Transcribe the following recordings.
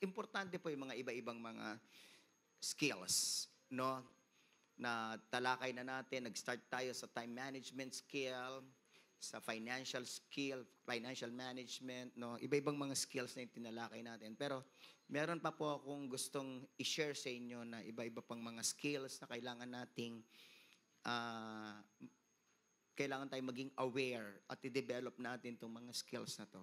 importante po yung mga iba-ibang mga skills, no? Na talakay na natin, nag-start tayo sa time management skill, sa financial skill, financial management, no? Iba-ibang mga skills na yung tinalakay natin. Pero meron pa po akong gustong i-share sa inyo na iba-iba pang mga skills na kailangan nating kailangan tayong maging aware at i-develop natin itong mga skills na to.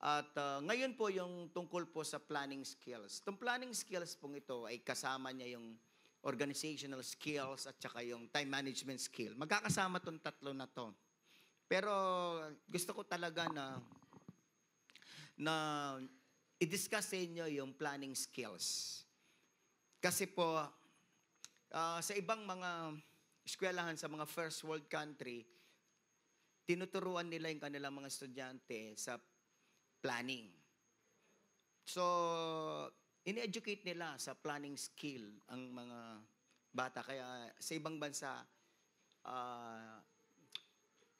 At ngayon po yung tungkol po sa planning skills. Itong planning skills pong ito ay kasama niya yung organizational skills at saka yung time management skill. Magkakasama itong tatlo na to. Pero gusto ko talaga na i-discuss sa inyo yung planning skills. Kasi po, sa ibang mga eskwelahan sa mga first world country, tinuturuan nila yung kanilang mga estudyante sa planning. So, in-educate nila sa planning skill ang mga bata. Kaya sa ibang bansa,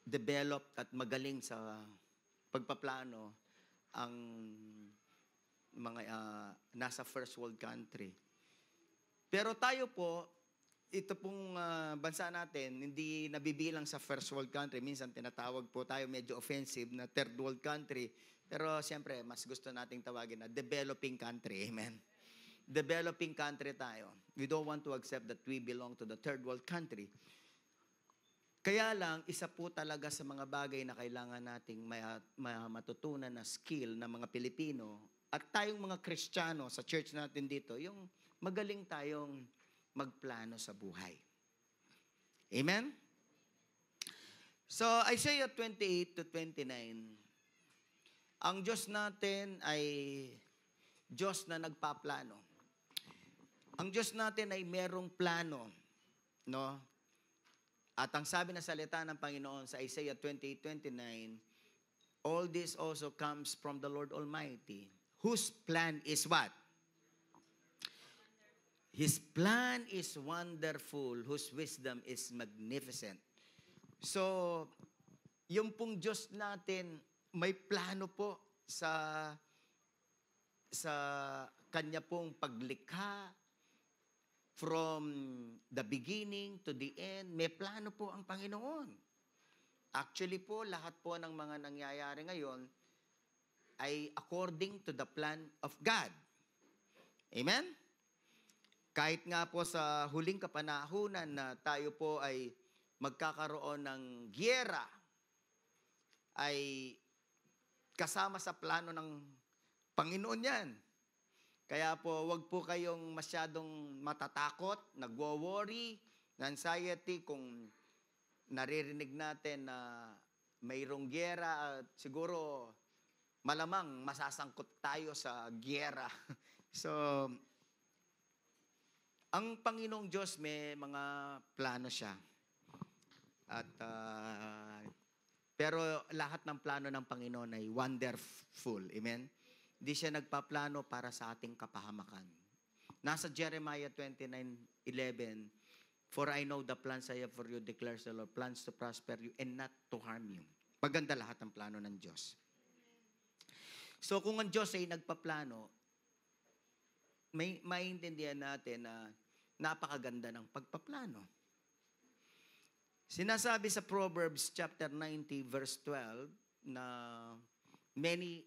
developed at magaling sa pagpaplano ang mga nasa first world country. Pero tayo po, ito pong bansa natin, hindi nabibilang sa first world country. Minsan tinatawag po tayo medyo offensive na third world country. Pero siyempre, mas gusto nating tawagin na developing country. Amen? Developing country tayo. We don't want to accept that we belong to the third world country. Kaya lang, isa po talaga sa mga bagay na kailangan nating matutunan na skill ng mga Pilipino at tayong mga Kristiyano sa church natin dito, yung magaling tayong magplano sa buhay. Amen? So, Isaiah 28 to 29, ang Diyos natin ay Diyos na nagpaplano. Ang Diyos natin ay merong plano, no? At ang sabi na salita ng Panginoon sa Isaiah 28:29, all this also comes from the Lord Almighty, whose plan is what? His plan is wonderful, whose wisdom is magnificent. So, yung pong Diyos natin, may plano po sa Kanya pong paglikha, from the beginning to the end. May plano po ang Panginoon. Actually po, lahat po ng mga nangyayari ngayon ay according to the plan of God. Amen? Kahit nga po sa huling kapanahunan na tayo po ay magkakaroon ng giyera, ay kasama sa plano ng Panginoon yan. Kaya po, wag po kayong masyadong matatakot, nagwo-worry, anxiety kung naririnig natin na mayroong giyera at siguro malamang masasangkot tayo sa giyera. So, ang Panginoong Diyos may mga plano siya. At pero lahat ng plano ng Panginoon ay wonderful. Amen? Hindi siya nagpaplano para sa ating kapahamakan. Nasa Jeremiah 29:11, for I know the plans I have for you, declares the Lord, plans to prosper you and not to harm you. Maganda lahat ng plano ng Diyos. So kung ang Diyos ay nagpaplano, may maintindihan natin na napakaganda ng pagpaplano. Sinasabi sa Proverbs chapter 90 verse 12 na many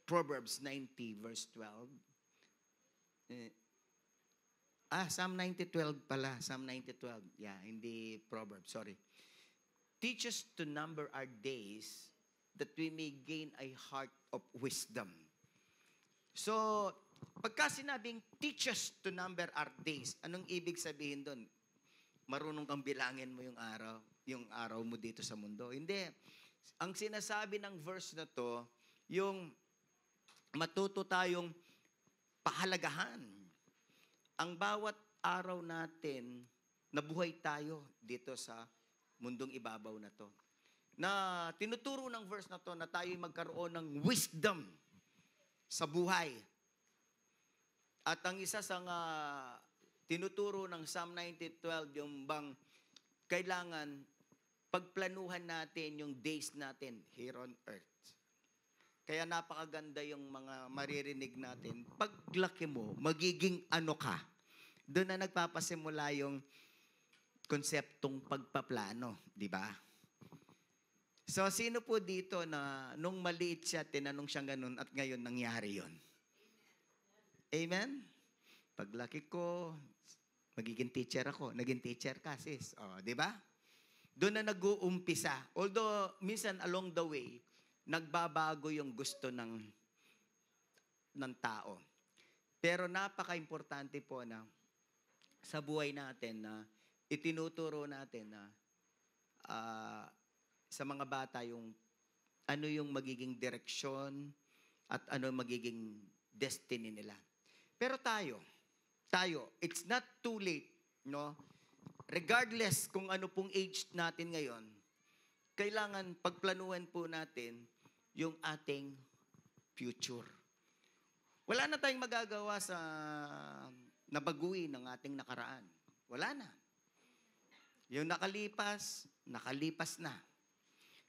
Proverbs 90 verse 12. Psalm 90:12 pala. Psalm 90:12. Yeah, hindi Proverbs, sorry. Teach us to number our days that we may gain a heart of wisdom. So, pagka sinabing teach us to number our days, anong ibig sabihin doon? Marunong kang bilangin mo yung araw mo dito sa mundo. Hindi. Ang sinasabi ng verse na to, yung matuto tayong pahalagahan ang bawat araw natin na buhay tayo dito sa mundong ibabaw na to. Na tinuturo ng verse na to na tayo magkaroon ng wisdom sa buhay. At ang isa sa tinuturo ng Psalm 90:12, yung bang kailangan pagplanuhan natin yung days natin here on earth. Kaya napakaganda yung mga maririnig natin. Paglaki mo, magiging ano ka. Doon na nagpapasimula yung konseptong pagpaplano, di ba? So, sino po dito na nung maliit siya, tinanong siya ganun at ngayon nangyari yon? Amen? Paglaki ko, magiging teacher ako. Naging teacher ka, sis. O, di ba? Doon na nag-uumpisa. Although, minsan along the way, nagbabago yung gusto ng tao. Pero napaka-importante po na sa buhay natin na itinuturo natin na sa mga bata yung ano yung magiging direksyon at ano magiging destiny nila. Pero tayo, it's not too late, no? Regardless kung ano pong age natin ngayon, kailangan pagplanuhan po natin yung ating future. Wala na tayong magagawa sa nabaguhin ng ating nakaraan. Wala na. Yung nakalipas na.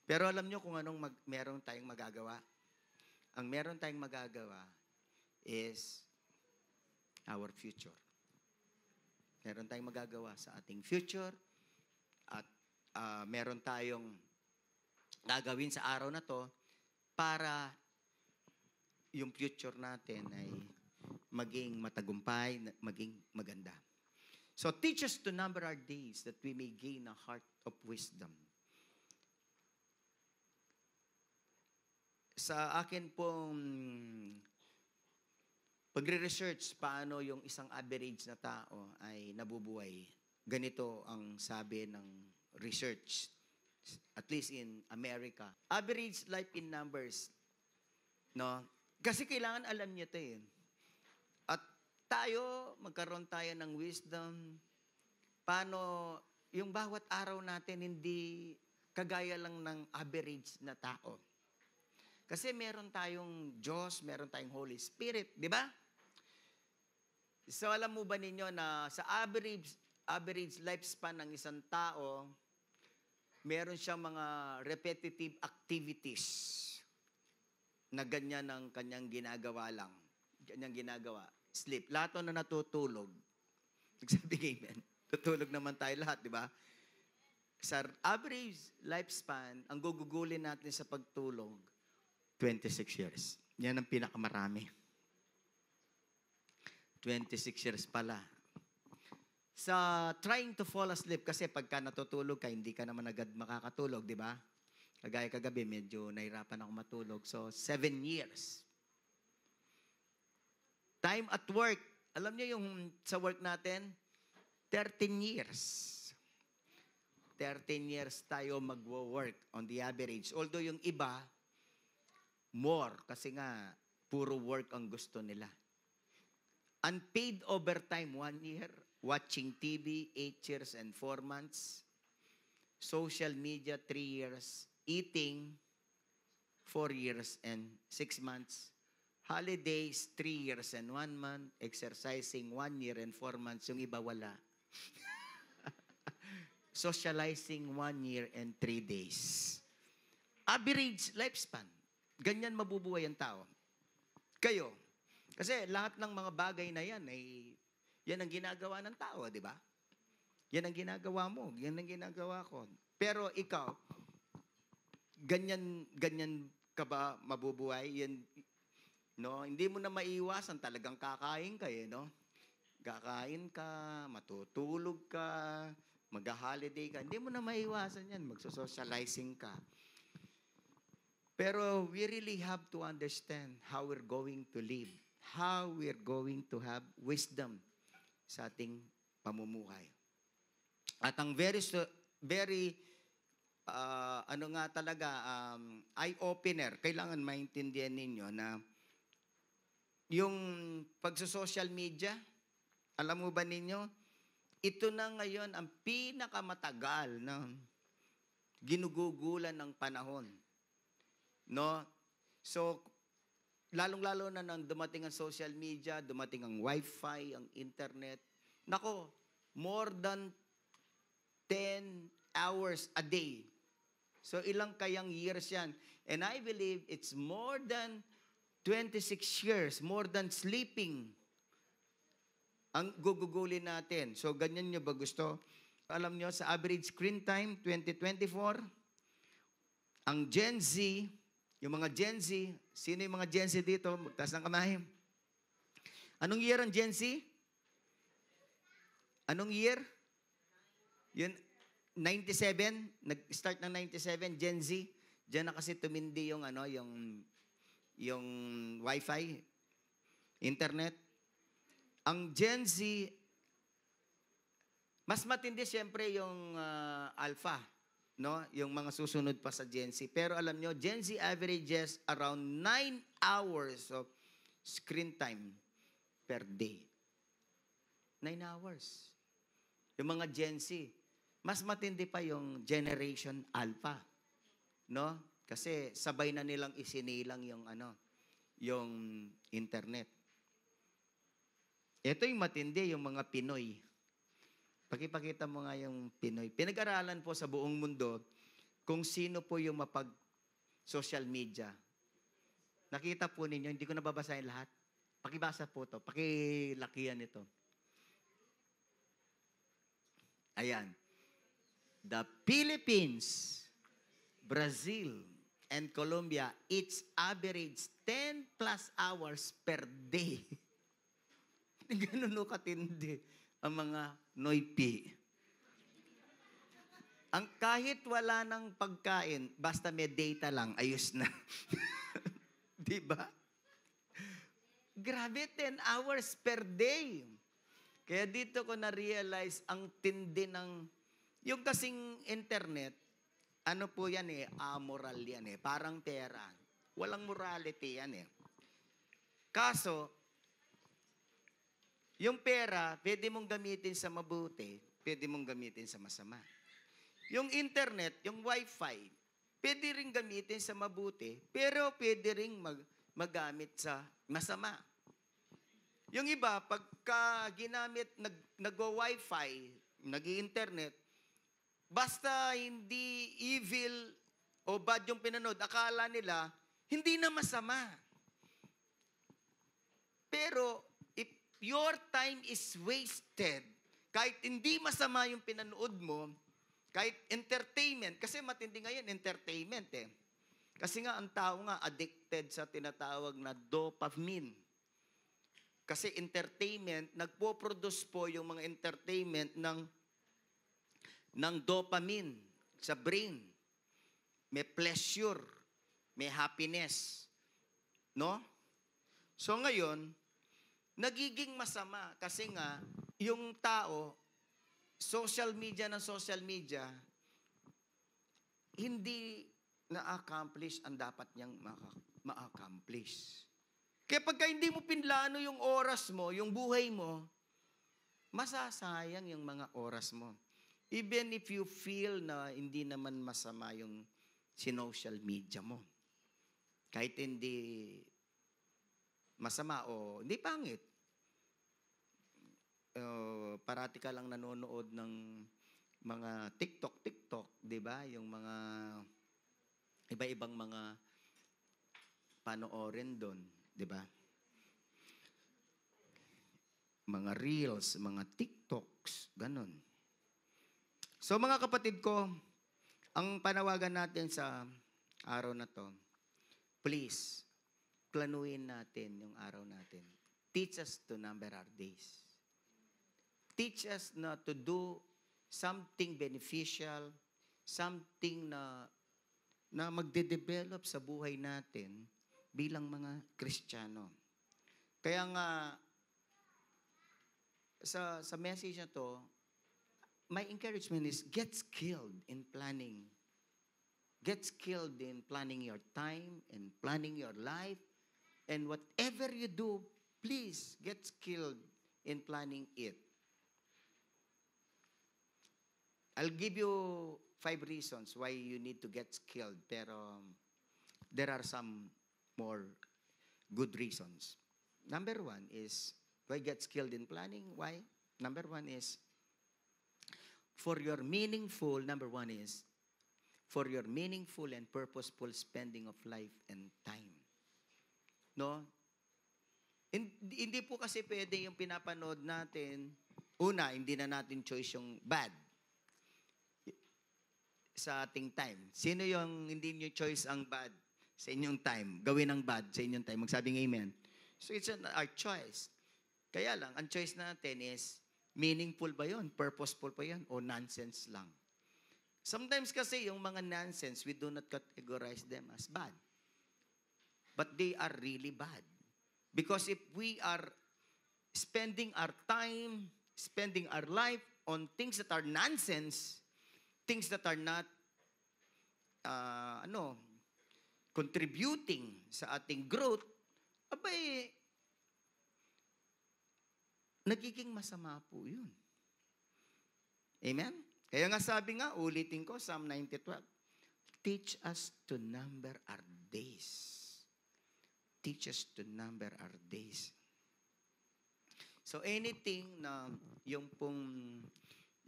Pero alam nyo kung anong meron tayong magagawa? Ang meron tayong magagawa is our future. Meron tayong magagawa sa ating future at meron tayong gagawin sa araw na to para yung future natin ay maging matagumpay, maging maganda. So teach us to number our days that we may gain a heart of wisdom. Sa akin pong pagre-research paano yung isang average na tao ay nabubuhay, ganito ang sabi ng research, at least in America. Average life in numbers, no? Kasi kailangan alam niyo ito eh. At tayo, magkaroon tayo ng wisdom, paano yung bawat araw natin hindi kagaya lang ng average na tao. Kasi meron tayong Diyos, meron tayong Holy Spirit, di ba? So alam mo ba ninyo na sa average lifespan ng isang tao, meron siyang mga repetitive activities na ganyan ang kanyang ginagawa lang. Kanyang ginagawa. Sleep. Lahat na natutulog. Nagsabi amen. Tutulog naman tayo lahat, di ba? Sa average lifespan, ang gugugulin natin sa pagtulog, 26 years. Yan ang pinakamarami. 26 years pala. Sa trying to fall asleep, kasi pagka natutulog ka, hindi ka naman agad makakatulog, di ba? Kagaya kagabi, medyo nahirapan ako matulog. So, 7 years. Time at work. Alam niyo yung sa work natin, 13 years. 13 years tayo magwo-work on the average. Although yung iba, more. Kasi nga, puro work ang gusto nila. Unpaid overtime, 1 year. Watching TV, 8 years and 4 months. Social media, 3 years. Eating, 4 years and 6 months. Holidays, 3 years and 1 month. Exercising, 1 year and 4 months. Yung iba wala. Socializing, 1 year and 3 days. Average lifespan. Ganyan mabubuhay ang tao. Kayo. Kasi lahat ng mga bagay na yan ay yan ang ginagawa ng tao, di ba? Yan ang ginagawa mo. Yan ang ginagawa ko. Pero ikaw, ganyan ka ba mabubuhay? Yan, no? Hindi mo na maiiwasan. Talagang kakain ka, no? Kakain ka, matutulog ka, mag-holiday ka. Hindi mo na maiiwasan yan. Magsosocializing ka. Pero we really have to understand how we're going to live. How we're going to have wisdom sa ating pamumuhay. At ang very eye-opener, kailangan maintindihan ninyo na yung pagsa-social media, alam mo ba ninyo, ito na ngayon ang pinakamatagal na ginugugulan ng panahon. No? So, lalong-lalo na nang dumating ang social media, dumating ang wifi, ang internet. Nako, more than 10 hours a day So ilang kayang years yan? And I believe it's more than 26 years, more than sleeping ang gugugulin natin. So ganyan nyo ba gusto? Alam nyo, sa average screen time, 2024, ang Gen Z, yung mga Gen Z, sino yung mga Gen Z dito? Magtaas ng kamay. Anong year ang Gen Z? Anong year? Yun, 97, nag-start ng 97, Gen Z. Diyan na kasi tumindi yung yung Wi-Fi, internet. Ang Gen Z, mas matindi siyempre yung Alpha, no? Yung mga susunod pa sa Gen Z. Pero alam nyo, Gen Z averages around 9 hours of screen time per day. 9 hours. Yung mga Gen Z. Mas matindi pa yung Generation Alpha. No? Kasi sabay na nilang isinilang yung internet. Ito yung matindi, yung mga Pinoy. Pakipakita mo nga yung Pinoy. Pinag-aralan po sa buong mundo kung sino po yung social media. Nakita po ninyo, hindi ko nababasahin lahat. Pakibasa po to, pakilakihan ito. Ayan. The Philippines, Brazil, and Colombia, each average 10 plus hours per day. Ganun katindi ang mga Noypi. Kahit wala ng pagkain, basta may data lang, ayos na. Di ba? Grabe, 10 hours per day. Kaya dito ko na-realize ang tindi ng, yung kasing internet, ano po yan amoral yan parang pera. Walang morality yan Kaso, yung pera, pwede mong gamitin sa mabuti, pwede mong gamitin sa masama. Yung internet, yung wifi, pwede rin gamitin sa mabuti, pero pwede rin magamit sa masama. Yung iba, pagka ginamit, nag-wifi, nag-internet, basta hindi evil o bad yung pinanood, akala nila, hindi na masama. Pero, if your time is wasted, kahit hindi masama yung pinanood mo, kahit entertainment, kasi matindi ngayon, entertainment Kasi nga, ang tao nga addicted sa tinatawag na dopamine. Kasi entertainment, nagpo-produce po yung mga entertainment ng dopamine sa brain. May pleasure, may happiness. No? So ngayon, nagiging masama kasi nga, yung tao, social media, hindi na-accomplish ang dapat niyang ma-accomplish. Kaya pagka hindi mo pinlano yung oras mo, yung buhay mo, masasayang yung mga oras mo. Even if you feel na hindi naman masama yung social media mo. Kahit hindi masama o hindi pangit. Parati ka lang nanonood ng mga TikTok, di ba? Yung mga iba-ibang mga panoorin doon, di ba? Mga reels, mga TikToks, ganun. So mga kapatid ko, ang panawagan natin sa araw na to, please, planuin natin yung araw natin. Teach us to number our days. Teach us na to do something beneficial, something na magde-develop sa buhay natin bilang mga Kristiyano. Kaya nga, sa message na to, my encouragement is get skilled in planning. Get skilled in planning your time and planning your life. And whatever you do, please get skilled in planning it. I'll give you 5 reasons why you need to get skilled, pero there are some more good reasons. Number 1 is, why get skilled in planning? Why? Number 1 is, for your meaningful, number 1 is, for your meaningful and purposeful spending of life and time. No? Hindi po kasi pwede yung pinapanood natin. Una, hindi na natin choice yung bad sa ating time. Sino yung hindi nyo choice ang bad sa inyong time? Gawin ang bad sa inyong time. Magsabing amen. So it's our choice. Kaya lang, ang choice natin is, meaningful ba yun? Purposeful pa yun? O nonsense lang? Sometimes kasi yung mga nonsense, we do not categorize them as bad. But they are really bad. Because if we are spending our time, spending our life on things that are nonsense, things that are not contributing sa ating growth, abay, nagiging masama po yun. Amen? Kaya nga sabi nga, ulitin ko, Psalm 90:12, teach us to number our days. Teach us to number our days. So anything na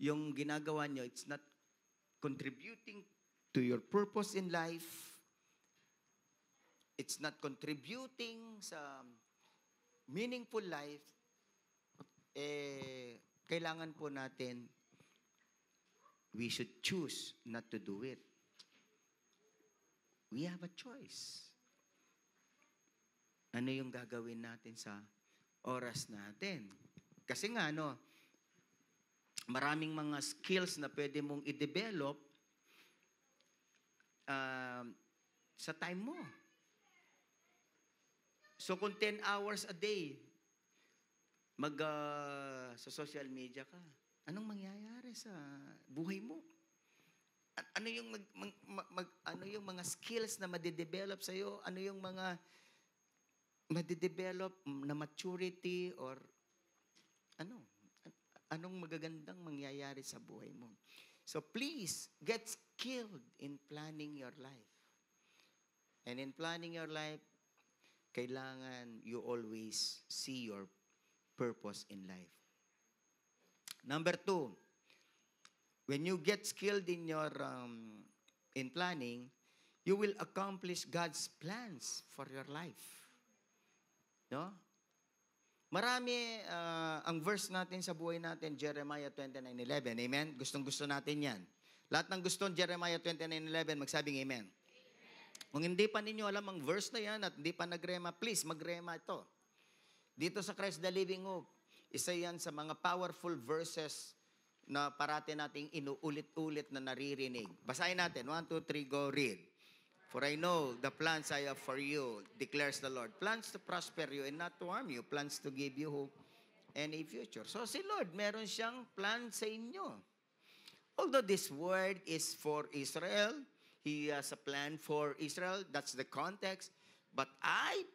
yung ginagawa nyo, it's not contributing to your purpose in life, it's not contributing sa meaningful life, kailangan po natin, we should choose not to do it. We have a choice. Ano yung gagawin natin sa oras natin? Kasi nga, maraming mga skills na pwede mong i-develop sa time mo. So kung 10 hours a day, sa social media ka, anong mangyayari sa buhay mo? Ano yung mga skills na madidevelop sa iyo? Ano yung mga madidevelop na maturity or anong magagandang mangyayari sa buhay mo? So please, get skilled in planning your life. And in planning your life, kailangan you always see your purpose in life. Number 2, when you get skilled in your in planning, you will accomplish God's plans for your life. No? Marami ang verse natin sa buhay natin, Jeremiah 29:11. Amen? Gustong-gusto natin yan. Lahat ng gusto Jeremiah 29:11, magsabing amen. Kung hindi pa ninyo alam ang verse na yan at hindi pa nagrema, please, magrema ito. Dito sa Christ the Living Hope, isa yan sa mga powerful verses na parati nating inuulit-ulit na naririnig. Basahin natin. 1, 2, 3, go read. For I know the plans I have for you, declares the Lord. Plans to prosper you and not to harm you. Plans to give you hope and a future. So si Lord, meron siyang plan sa inyo. Although this word is for Israel, He has a plan for Israel. That's the context. But I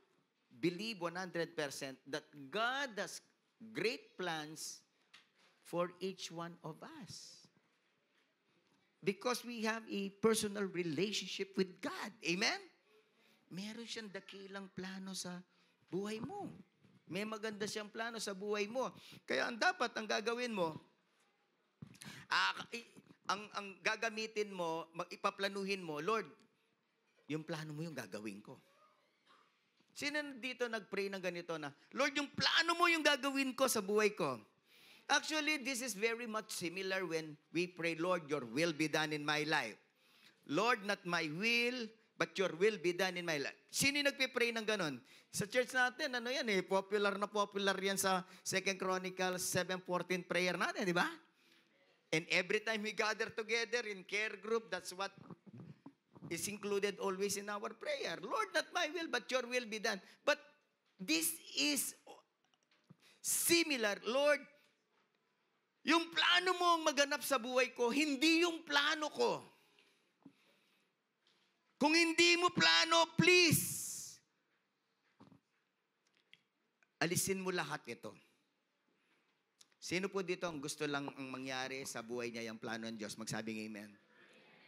believe 100% that God has great plans for each one of us. Because we have a personal relationship with God. Amen? Meron siyang dakilang plano sa buhay mo. May maganda siyang plano sa buhay mo. Kaya ang gagawin mo, ang gagamitin mo, ipaplanuhin mo, Lord, yung plano mo yung gagawin ko. Sino dito nag-pray ng ganito na, Lord, yung plano mo yung gagawin ko sa buhay ko? Actually, this is very much similar when we pray, Lord, your will be done in my life. Lord, not my will, but your will be done in my life. Sino yung nagpipray ng ganon? Sa church natin, popular na popular yan sa 2 Chronicles 7:14 prayer natin, di ba? And every time we gather together in care group, that's what is included always in our prayer. Lord, not my will, but your will be done. But this is similar. Lord, yung plano mo ang maganap sa buhay ko, hindi yung plano ko. Kung hindi mo plano, please, alisin mo lahat ito. Sino po dito ang gusto lang ang mangyari sa buhay niya yung plano ng Diyos? Magsabing amen.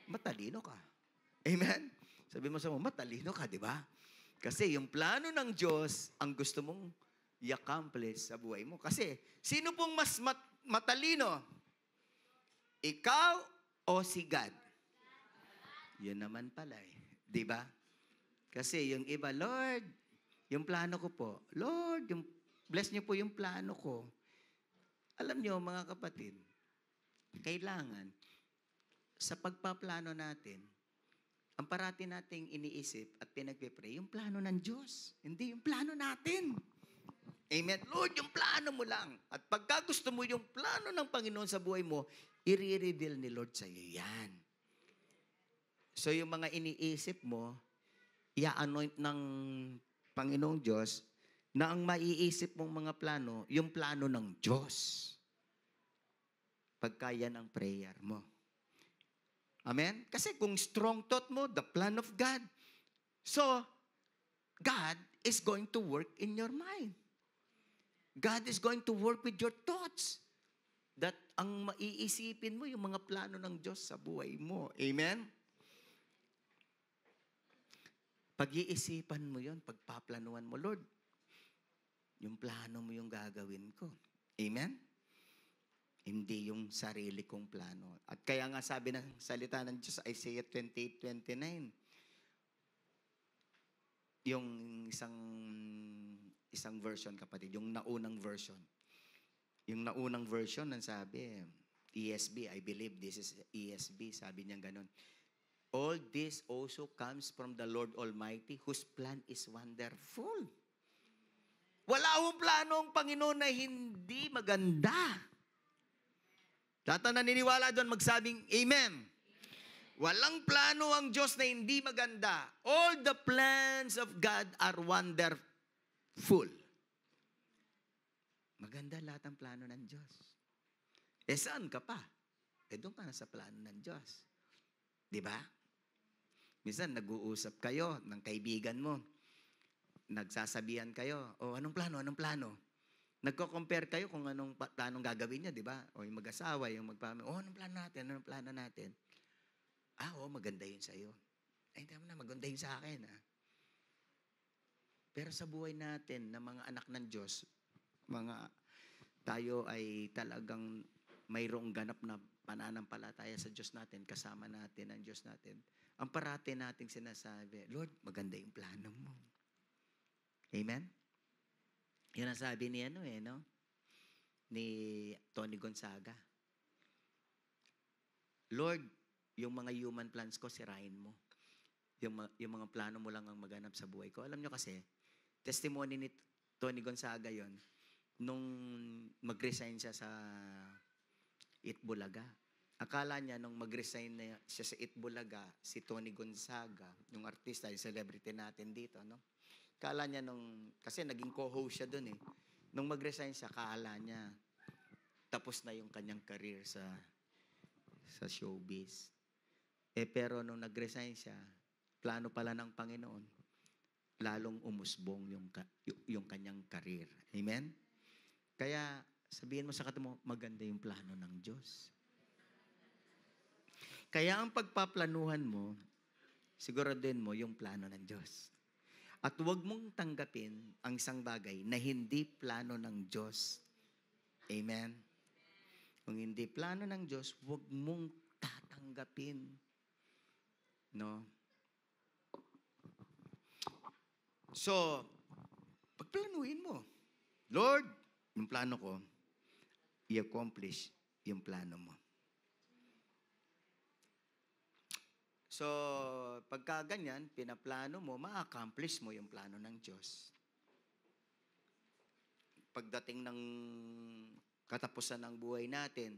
Matalino ka. Amen? Sabi mo sa mga, matalino ka, di ba? Kasi yung plano ng Diyos ang gusto mong i-accomplish sa buhay mo. Kasi, sino pong mas matalino? Ikaw o si God? Yun naman pala eh. Di ba? Kasi yung iba, Lord, yung plano ko po. Lord, bless niyo po yung plano ko. Alam niyo, mga kapatid, kailangan, sa pagpaplano natin, ang parati nating iniisip at pinagpipray, yung plano ng Diyos. Hindi yung plano natin. Amen. Lord, yung plano mo lang. At pagka gusto mo yung plano ng Panginoon sa buhay mo, i-reveal ni Lord sa iyo yan. So yung mga iniisip mo, i-anoint ng Panginoong Diyos na ang maiisip mong mga plano, yung plano ng Diyos. Pagka yan ang prayer mo. Amen? Kasi kung strong thought mo, the plan of God. So, God is going to work in your mind. God is going to work with your thoughts. That ang maiisipin mo, yung mga plano ng Diyos sa buhay mo. Amen? Pag-iisipan mo yon, pagpaplanuhan mo, Lord, yung plano mo yung gagawin ko. Amen? Hindi yung sarili kong plano. At kaya nga sabi ng salita ng Diyos, Isaiah 28:29, yung isang version, kapatid, yung naunang version. Yung naunang version, ang sabi, ESV, I believe this is ESV, sabi niya ganun. All this also comes from the Lord Almighty, whose plan is wonderful. Wala akong plano ang Panginoon na hindi maganda. Lahat na naniniwala doon magsabing Amen. Walang plano ang Diyos na hindi maganda. All the plans of God are wonderful. Maganda lahat ang plano ng Diyos. Saan ka pa? Doon ka na sa plano ng Diyos. Di ba? Minsan, nag-uusap kayo ng kaibigan mo. Nagsasabihan kayo, anong plano, anong plano? Nagko-compare kayo kung anong planong gagawin niya, di ba? O yung mag-asawa, yung magpamilya, anong plano natin, anong plano natin? Maganda yun sa'yo. Hindi naman na, maganda yun sa akin, Pero sa buhay natin, na mga anak ng Diyos, tayo ay talagang mayroong ganap na pananampalataya sa Diyos natin, kasama natin ang Diyos natin. Ang parati nating sinasabi, Lord, maganda yung plano mo. Amen? Yan ang sabi ni ni Tony Gonzaga. Lord, yung mga human plans ko, sirain mo. Yung mga plano mo lang ang maganap sa buhay ko. Alam nyo kasi, testimony ni Tony Gonzaga yon nung mag-resign siya sa Itbulaga. Akala niya nung mag-resign na siya sa Itbulaga, si Tony Gonzaga, yung artista, yung celebrity natin dito, Akala niya kasi naging co-host siya doon Nung mag-resign siya, akala niya, tapos na yung kanyang career sa showbiz. Pero nung nag-resign siya, plano pala ng Panginoon, lalong umusbong yung kanyang career. Amen? Kaya, sabihin mo sa katabi mo, maganda yung plano ng Diyos. Kaya ang pagpaplanuhan mo, siguraduhin mo yung plano ng Diyos. At huwag mong tanggapin ang isang bagay na hindi plano ng Diyos. Amen? Kung hindi plano ng Diyos, huwag mong tatanggapin. No? So, pagplanuhin mo. Lord, yung plano ko, i-accomplish yung plano mo. So, pagka ganyan, pinaplano mo, ma-accomplish mo yung plano ng Diyos. Pagdating ng katapusan ng buhay natin,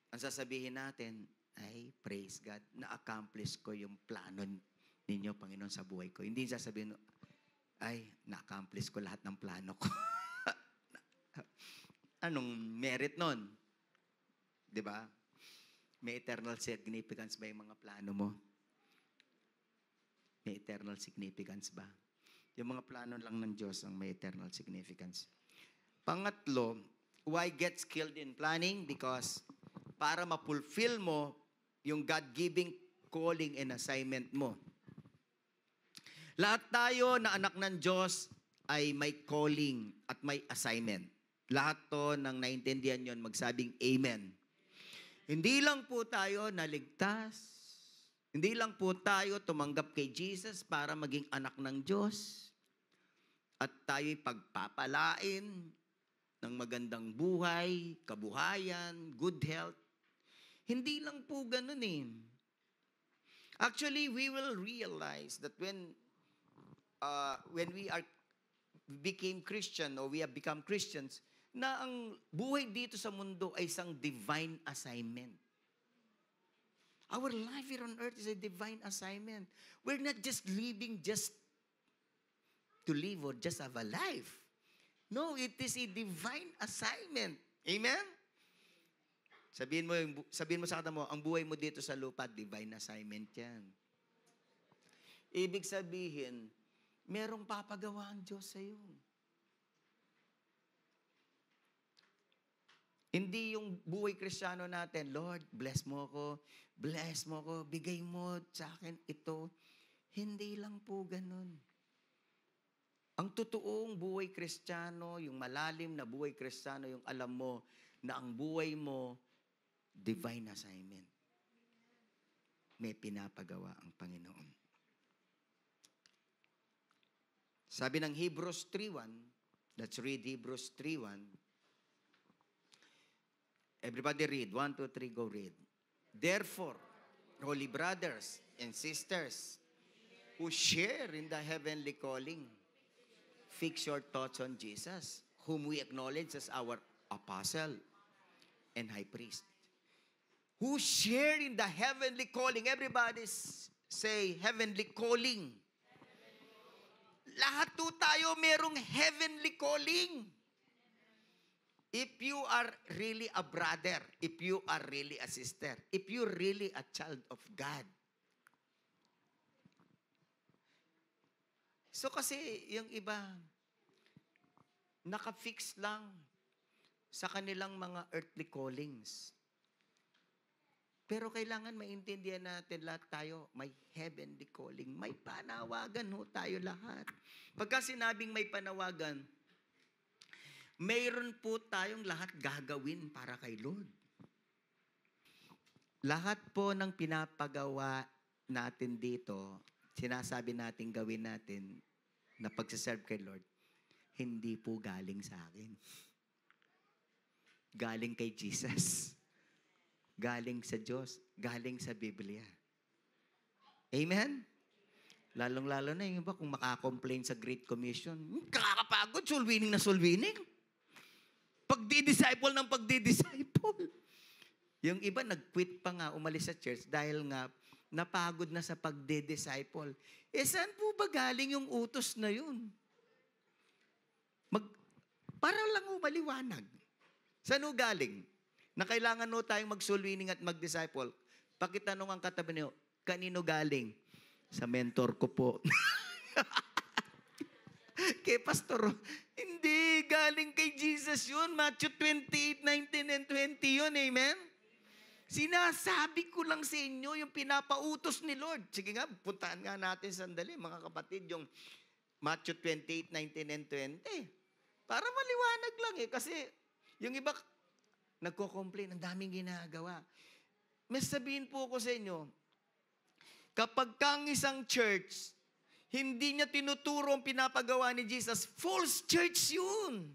ang sasabihin natin, ay, praise God, na-accomplish ko yung plano ninyo, Panginoon, sa buhay ko. Hindi sasabihin, ay, na-accomplish ko lahat ng plano ko. Anong merit nun? Diba? May eternal significance ba yung mga plano mo? May eternal significance ba? Yung mga plano lang ng Diyos ang may eternal significance. Pangatlo, why get skilled in planning? Because para ma-fulfill mo yung God-giving calling and assignment mo. Lahat tayo na anak ng Diyos ay may calling at may assignment. Lahat to nang naintindihan yon, magsabing Amen. Hindi lang po tayo naligtas Hindi lang po tayo tumanggap kay Jesus para maging anak ng Diyos at tayo'y pagpapalain ng magandang buhay, kabuhayan, good health. Hindi lang po ganun eh. Actually, we will realize that when we became Christian or we have become Christians, na ang buhay dito sa mundo ay isang divine assignment. Our life here on earth is a divine assignment. We're not just living just to live or just have a life. No, it is a divine assignment. Amen? Sabihin mo sa kata mo, ang buhay mo dito sa lupa, divine assignment yan. Ibig sabihin, merong papagawa ang Diyos sa iyo. Hindi yung buhay Kristiyano natin, Lord, bless mo ako, bigay mo sa akin ito. Hindi lang po ganun. Ang totoong buhay Kristiyano, yung malalim na buhay Kristiyano, yung alam mo na ang buhay mo, divine assignment. May pinapagawa ang Panginoon. Sabi ng Hebrews 3:1, let's read Hebrews 3:1. Everybody read. 1, 2, 3, go read. Therefore, holy brothers and sisters who share in the heavenly calling, fix your thoughts on Jesus, whom we acknowledge as our apostle and high priest. Who share in the heavenly calling. Everybody say, heavenly calling. Lahat po tayo merong heavenly calling. If you are really a brother, if you are really a sister, if you're really a child of God. So kasi yung iba, nakafix lang sa kanilang mga earthly callings. Pero kailangan maintindihan natin lahat tayo, may heavenly calling. May panawagan ho tayo lahat. Pagka sinabing may panawagan, mayroon po tayong lahat gagawin para kay Lord. Lahat po ng pinapagawa natin dito, sinasabi natin gawin natin na pagsaserve kay Lord, hindi po galing sa akin. Galing kay Jesus. Galing sa Diyos. Galing sa Biblia. Amen? Lalong-lalo na yung iba kung makakomplain sa Great Commission. Kakapagod, soul winning na soul winning. Pagdi-disciple ng pagdi-disciple. Yung iba nag-quit pa nga, umalis sa church dahil nga napagod na sa pagdi-disciple. Saan po ba galing yung utos na yun? Para lang maliwanag. Saan ho galing? Na kailangan no tayong mag-soul winning at mag-disciple. Pakitanong ang katabi niyo, kanino galing? Sa mentor ko po. Kay Pastor, hindi, galing kay Jesus yun. Matthew 28, 19 and 20 yun, amen? Sinasabi ko lang sa inyo yung pinapautos ni Lord. Sige nga, puntaan nga natin sandali, mga kapatid, yung Matthew 28, 19 and 20. Para maliwanag lang eh, kasi yung iba, nagko-complain, ang daming ginagawa. May sabihin po ko sa inyo, kapag kang isang church, hindi niya tinuturo ang pinapagawa ni Jesus, false church yun.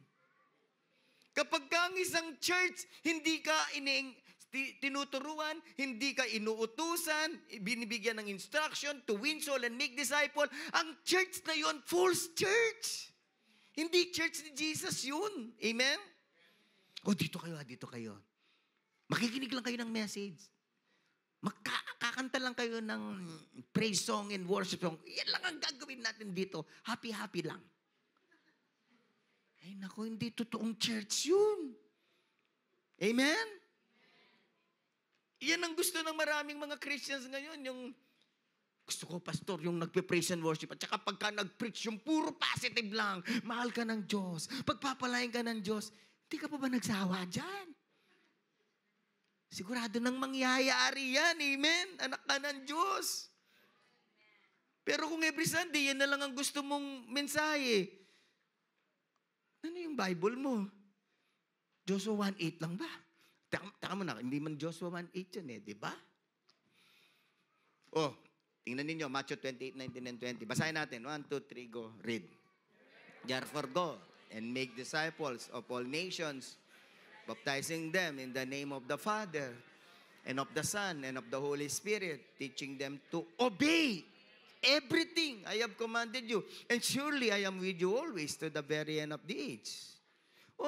Kapag kang isang church, hindi ka tinuturuan, hindi ka inuutusan, binibigyan ng instruction to win soul and make disciple, ang church na yun, false church. Hindi church ni Jesus yun. Amen? O, dito kayo. Makikinig lang kayo ng message. Kakanta lang kayo ng praise song and worship song. Yan lang ang gagawin natin dito. Happy-happy lang. Ay, naku, hindi totoong church yun. Amen? Yan ang gusto ng maraming mga Christians ngayon. Yung, gusto ko, pastor, yung nagpe-praise and worship. At saka pagka nag-preach, yung puro positive lang. Mahal ka ng Diyos. Pagpapalain ka ng Diyos. Hindi ka pa ba nagsawa dyan? Sigurado nang mangyayari yan. Amen? Anak ka ng Diyos. Pero kung every Sunday, yan na lang ang gusto mong mensahe. Ano yung Bible mo? Joshua 1:8 lang ba? Taka mo na, hindi man Joshua 1:8 yan di ba? Oh, tingnan ninyo, Matthew 28:19 and 20. Basahin natin. 1, 2, 3, go. Read. Therefore go and make disciples of all nations, baptizing them in the name of the Father, and of the Son, and of the Holy Spirit, teaching them to obey everything I have commanded you. And surely I am with you always to the very end of the age. O,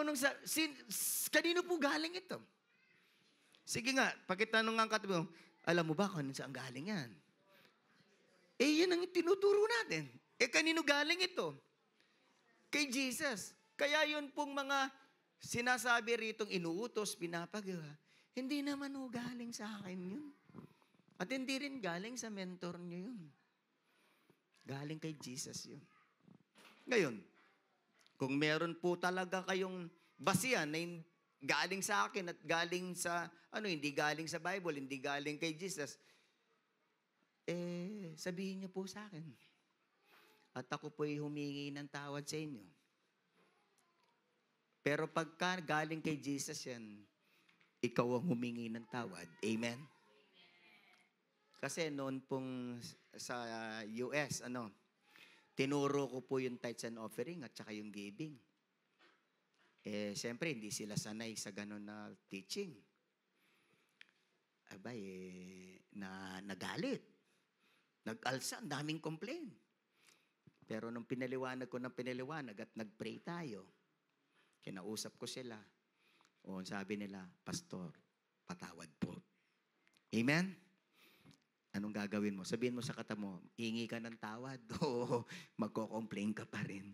kanino po galing ito? Sige nga, pakitanong nga katabi mo, alam mo ba kung saan galing yan? Eh, yan ang tinuturo natin. Eh, kanino galing ito? Kay Jesus. Kaya yun pong mga sinasabi ritong inuutos, pinapagawa, hindi naman galing sa akin yun. At hindi rin galing sa mentor niyo yun. Galing kay Jesus yun. Ngayon, kung meron po talaga kayong basihan na galing sa akin at galing sa, hindi galing sa Bible, hindi galing kay Jesus, sabihin niyo po sa akin. At ako po'y humingi ng tawad sa inyo. Pero pagka galing kay Jesus yan, ikaw ang humingi ng tawad. Amen? Kasi noon pong sa US, tinuro ko po yung tithes and offering at saka yung giving. Siyempre, hindi sila sanay sa ganun na teaching. Nagalit. Nag-alsa, ang daming complain. Pero nung pinaliwanag ko at nag-pray tayo, kinausap ko sila. Sabi nila, Pastor, patawad po. Amen? Anong gagawin mo? Sabihin mo sa kata mo, hingi ka ng tawad o magko-complain ka pa rin.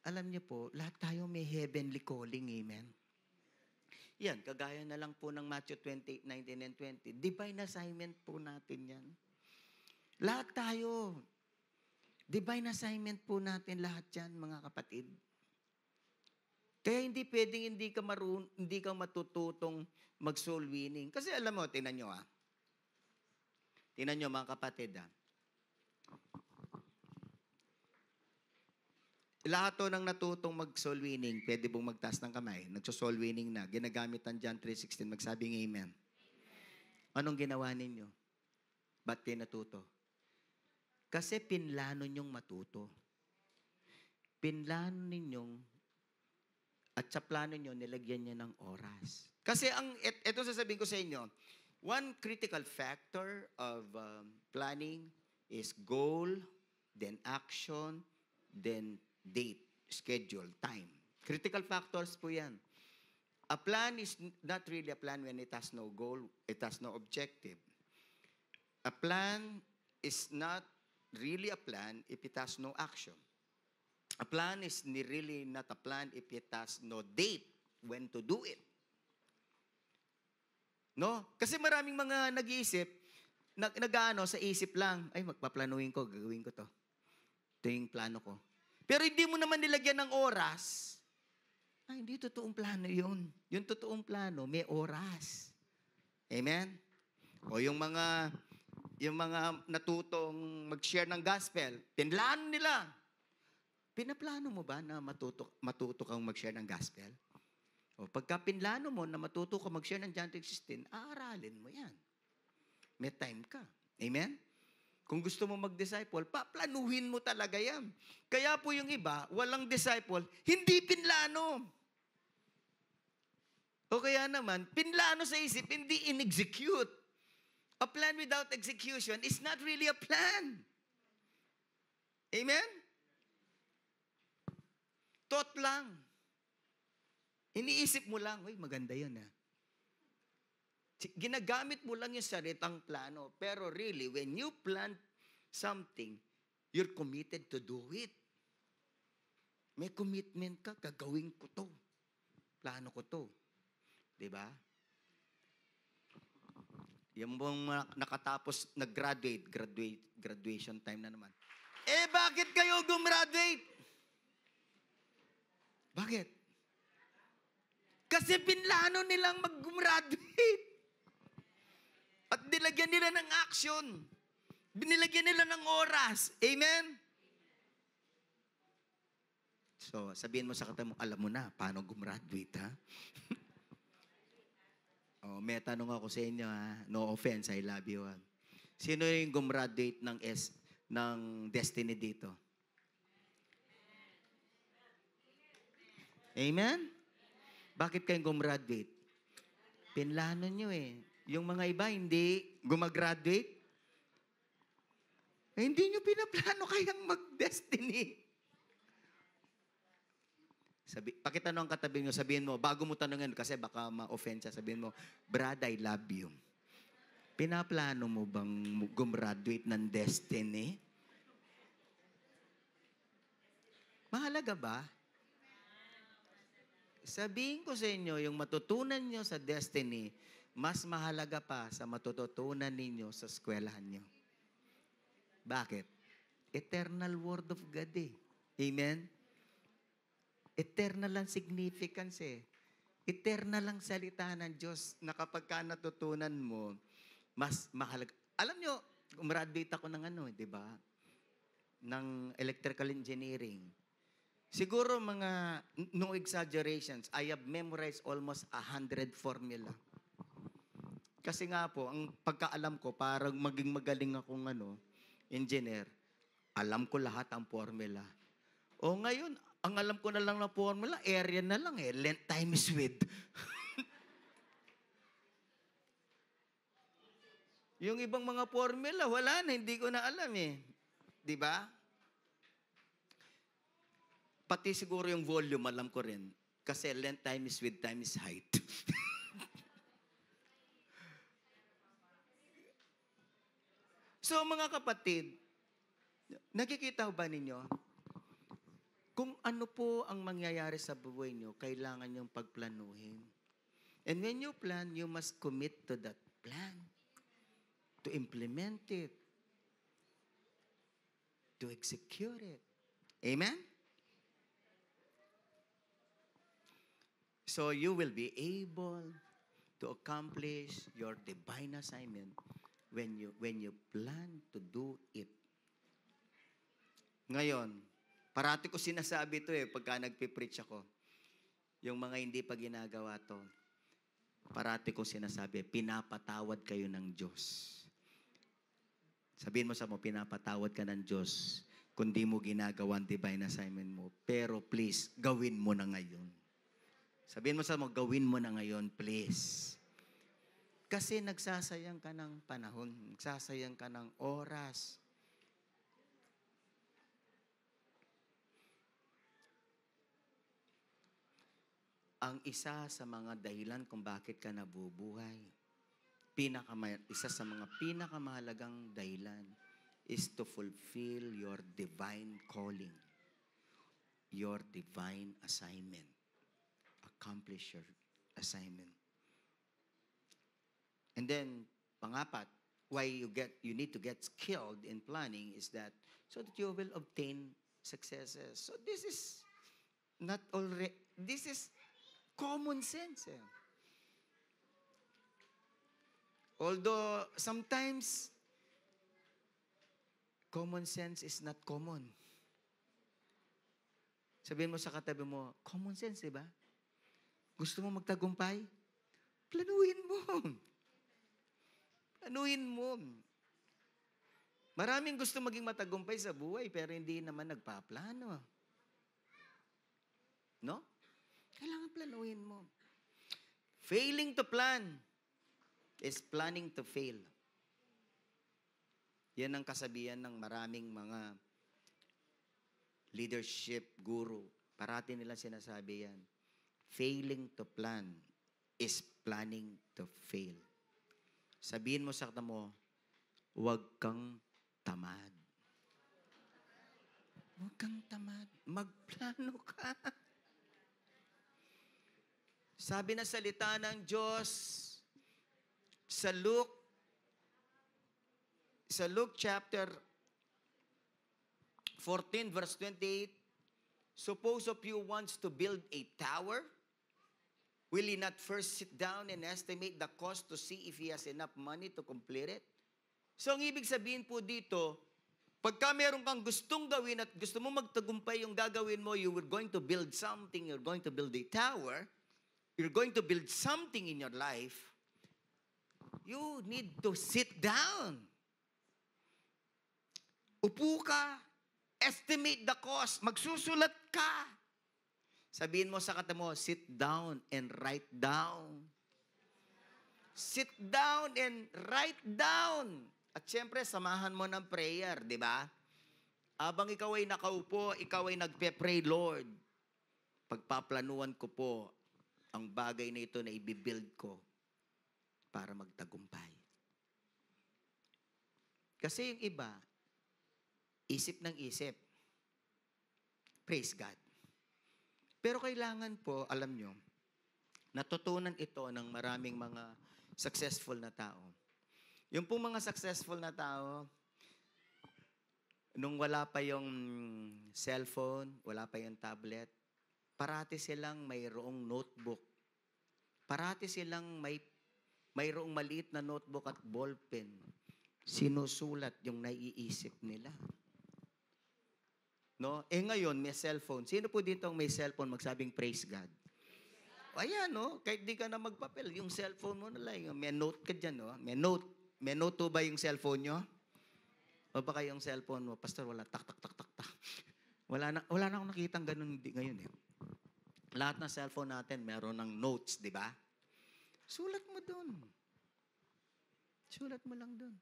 Alam niyo po, lahat tayo may heavenly calling. Amen? Yan, kagaya na lang po ng Matthew 28:19 and 20. Divine assignment po natin yan. Lahat tayo. Divine assignment po natin lahat yan, mga kapatid. Kaya hindi pwedeng hindi ka matututong mag-soul winning. Kasi alam mo, tingnan nyo Tingnan nyo mga kapatid Lahat to ng natutong mag-soul winning, pwede pong magtaas ng kamay. Nagso-soul winning na. Ginagamit ang John 3:16, magsabing amen. Anong ginawa ninyo? Ba't kayo natuto? Kasi pinlano ninyong matuto. Pinlano ninyong at sa plano nyo, nilagyan niya ng oras. Kasi ito sasabihin ko sa inyo, one critical factor of planning is goal, then action, then date, schedule, time. Critical factors po yan. A plan is not really a plan when it has no goal, it has no objective. A plan is not really a plan if it has no action. A plan is really not a plan if it has no date when to do it. No? Kasi maraming mga nag-iisip, sa isip lang, ay magpaplanuhin ko, gagawin ko to. Ito yung plano ko. Pero hindi mo naman nilagyan ng oras. Hindi totoong plano yun. Yung totoong plano, may oras. Amen? O yung mga natutong mag-share ng gospel, pinlano nila. Pinaplano mo ba na matuto kang mag-share ng gospel? O pagka pinlano mo na matuto kang mag-share ng John 3:16, aaralin mo yan. May time ka. Amen? Kung gusto mo mag-disciple, paplanuhin mo talaga yan. Kaya po yung iba, walang disciple, hindi pinlano. O kaya naman, pinlano sa isip, hindi in-execute. A plan without execution is not really a plan. Amen? Thought lang. Iniisip mo lang, maganda yan Ginagamit mo lang yung saritang plano. Pero really, when you plan something, you're committed to do it. May commitment ka, gagawin ko to. Plano ko to. Diba? Yung mga nakatapos, graduation time na naman. Bakit kayo gumraduate? Bakit? Kasi pinlano nilang mag-graduate. At nilagyan nila ng action. Binilagyan nila ng oras. Amen? So, sabihin mo sa kata mo, alam mo na, paano gumraduate, ha? May tanong ako sa inyo, ha? No offense, I love you, ha? Sino yung gumraduate ng destiny dito? Amen? Bakit kayong gumraduate? Pinlano nyo eh. Yung mga iba, hindi gumagraduate. Eh, hindi nyo pinaplano kayang mag-destiny. Pakitanong ang katabi nyo, sabihin mo, bago mo tanongin, kasi baka ma-offend siya, sabihin mo, Brad, I love you. Pinaplano mo bang gumraduate ng destiny? Mahalaga ba? Sabihin ko sa inyo, yung matutunan nyo sa destiny, mas mahalaga pa sa matututunan ninyo sa eskwelahan nyo. Bakit? Eternal Word of God eh. Amen? Eternal ang significance eh. Eternal ang salita ng Diyos na kapag ka natutunan mo, mas mahalaga. Alam nyo, graduate ako ng di ba? Ng electrical engineering. Siguro no exaggerations, I have memorized almost 100 formula. Kasi nga po, ang pagkaalam ko, parang maging magaling akong engineer, alam ko lahat ang formula. O ngayon, ang alam ko na lang na formula, area na lang eh, length times width. Yung ibang mga formula, wala na, hindi ko na alam eh. Di ba? Pati siguro yung volume, alam ko rin. Kasi length times width times height. So mga kapatid, nakikita ba ninyo? Kung ano po ang mangyayari sa buhay nyo, kailangan nyong pagplanuhin. And when you plan, you must commit to that plan. To implement it. To execute it. Amen? So you will be able to accomplish your divine assignment when you plan to do it. Ngayon, parati ko sinasabi ito pagka nagpipreach ako. Yung mga hindi pa ginagawa to, parati ko sinasabi, pinapatawad kayo ng Diyos. Sabihin mo sa mo, pinapatawad ka ng Diyos kung di mo ginagawa ang divine assignment mo. Pero please, gawin mo na ngayon. Sabihin mo sa mo, gawin mo na ngayon, please. Kasi nagsasayang ka ng panahon, nagsasayang ka ng oras. Ang isa sa mga dahilan kung bakit ka nabubuhay, isa sa mga pinakamahalagang dahilan is to fulfill your divine calling, your divine assignment. Accomplish your assignment. And then, pangapat, why you need to get skilled in planning is that so that you will obtain successes. So this is this is common sense. Although sometimes common sense is not common. Sabihin mo sa katabi mo, common sense, di ba? Gusto mo magtagumpay? Planuhin mo. Planuhin mo. Maraming gusto maging matagumpay sa buhay, pero hindi naman nagpaplano. No? Kailangan planuhin mo. Failing to plan is planning to fail. Yan ang kasabihan ng maraming mga leadership guru. Parati nila sinasabi yan. Failing to plan is planning to fail. Sabihin mo sa kata mo, huwag kang tamad. Huwag kang tamad. Magplano ka. Sabi na salita ng Diyos sa Luke chapter 14 verse 28, suppose of you wants to build a tower, will he not first sit down and estimate the cost to see if he has enough money to complete it? So ang ibig sabihin po dito, pagka meron kang gustong gawin at gusto mo magtagumpay yung gagawin mo, you were going to build something, you're going to build a tower, you're going to build something in your life, you need to sit down Upo ka. Estimate the cost. Magsusulat ka. Sabihin mo sa kata mo, sit down and write down. Sit down and write down. At syempre, samahan mo ng prayer, di ba? Habang ikaw ay nakaupo, ikaw ay nagpe-pray, Lord, pagpaplanuan ko po ang bagay na ito na ibibuild ko para magtagumpay. Kasi yung iba, isip ng isip. Praise God. Pero kailangan po, alam nyo, natutunan ito ng maraming mga successful na tao. Yung pong mga successful na tao, nung wala pa yung cellphone, wala pa yung tablet, parati silang mayroong notebook. Parati silang mayroong maliit na notebook at ballpen. Sinusulat yung naiisip nila. No? Ngayon, may cellphone. Sino po dito ang may cellphone magsabing praise God? Ayan, no? Kahit di ka na magpapel, yung cellphone mo na lang. May note ka dyan, no? May note. May note ba yung cellphone nyo? O baka yung cellphone mo, Pastor, wala, tak, tak, tak, tak, tak. Wala na akong nakitang ganun ngayon, eh. Lahat ng cellphone natin, meron ng notes, di ba? Sulat mo dun. Sulat mo lang dun.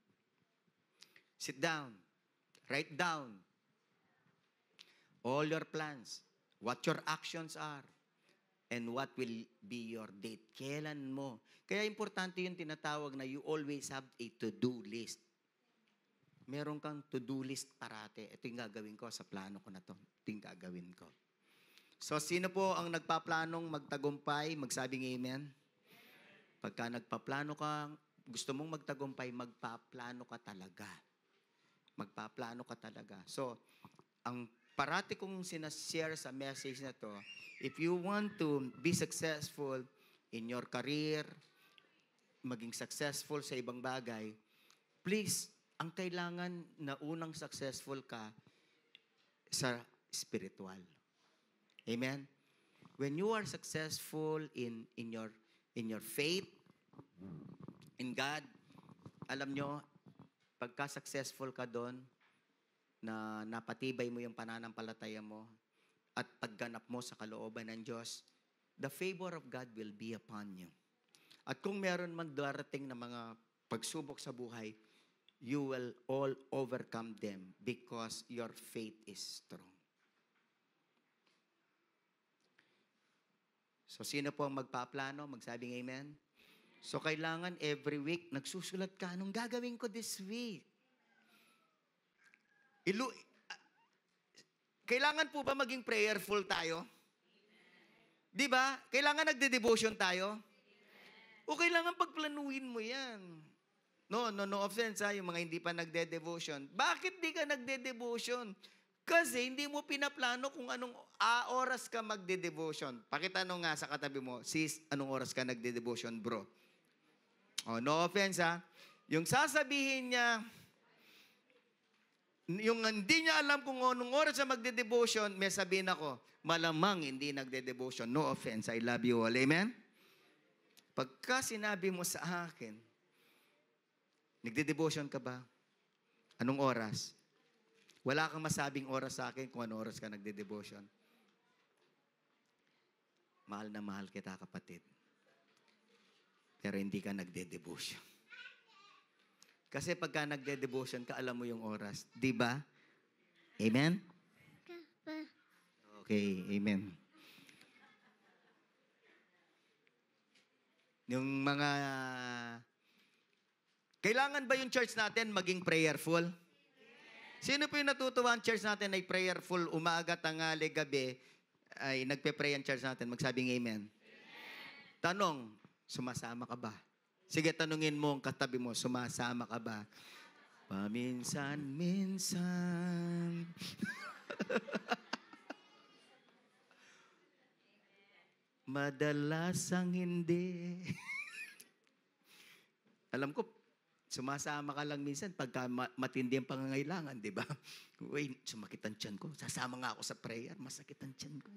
Sit down. Write down all your plans, what your actions are, and what will be your date. Kailan mo. Kaya importante yung tinatawag na you always have a to-do list. Meron kang to-do list parate. Ito yung gagawin ko sa plano ko na to. Ito yung gagawin ko. So, sino po ang nagpaplanong magtagumpay? Magsabing amen. Pagka nagpaplano ka, gusto mong magtagumpay, magpaplano ka talaga. Magpaplano ka talaga. So, ang parati kong sinashare sa message na to, if you want to be successful in your career, maging successful sa ibang bagay, please, ang kailangan na unang successful ka sa spiritual. Amen? When you are successful in your faith, in God, alam nyo, pagka-successful ka doon, na napatibay mo yung pananampalataya mo at pagganap mo sa kalooban ng Diyos, the favor of God will be upon you. At kung meron man darating na mga pagsubok sa buhay, you will all overcome them because your faith is strong. So, sino po ang magpaplano? Magsabing amen? So, kailangan every week, nagsusulat ka, anong gagawin ko this week? Kailangan po ba maging prayerful tayo? Di ba? Kailangan nagde-devotion tayo? O kailangan pagplanuhin mo yan? No offense ha, yung mga hindi pa nagde-devotion. Bakit di ka nagde-devotion? Kasi hindi mo pinaplano kung anong oras ka magde-devotion. Pakitanong nga sa katabi mo, sis, anong oras ka nagde-devotion, bro? Oh, no offense ha. Yung sasabihin niya, yung hindi niya alam kung anong oras siya magde-devotion, may sabihin ako, malamang hindi nagde-devotion. No offense, I love you all. Amen? Pagka sinabi mo sa akin, nagde-devotion ka ba? Anong oras? Wala kang masabing oras sa akin kung anong oras ka nagde-devotion. Mahal na mahal kita, kapatid. Pero hindi ka nagde-devotion. Kasi pagka nagde-devotion ka, alam mo yung oras. Di ba? Amen? Okay, amen. Yung mga... Kailangan ba yung church natin maging prayerful? Sino po yung natutuwa ang church natin ay prayerful, umaga, tanghali, gabi, ay nagpe-pray ang church natin? Magsabing amen. Tanong, sumasama ka ba? Sige, tanungin mo ang katabi mo, sumasama ka ba? Paminsan-minsan. Madalas ang hindi. Alam ko, sumasama ka lang minsan pagka matindi ang pangangailangan, di ba? Uy, sumakit ang tiyan ko. Sasama nga ako sa prayer, masakit ang tiyan ko.